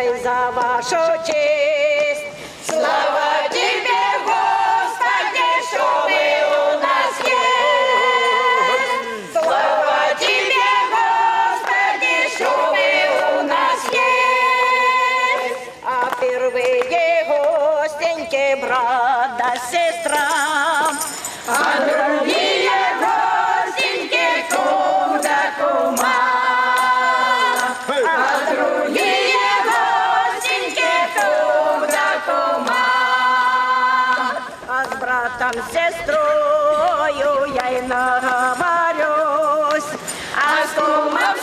дай за вашу честь. Слава Тебе, Господи, що ви у нас є. Слава Тебе, Господи, що ви у нас є. А впервые гостеньки брат да сестра, а другие гостеньки кум да кума. А другие гостеньки кум да кума. А с братом, с сестрою я и наговорюсь, а с кумом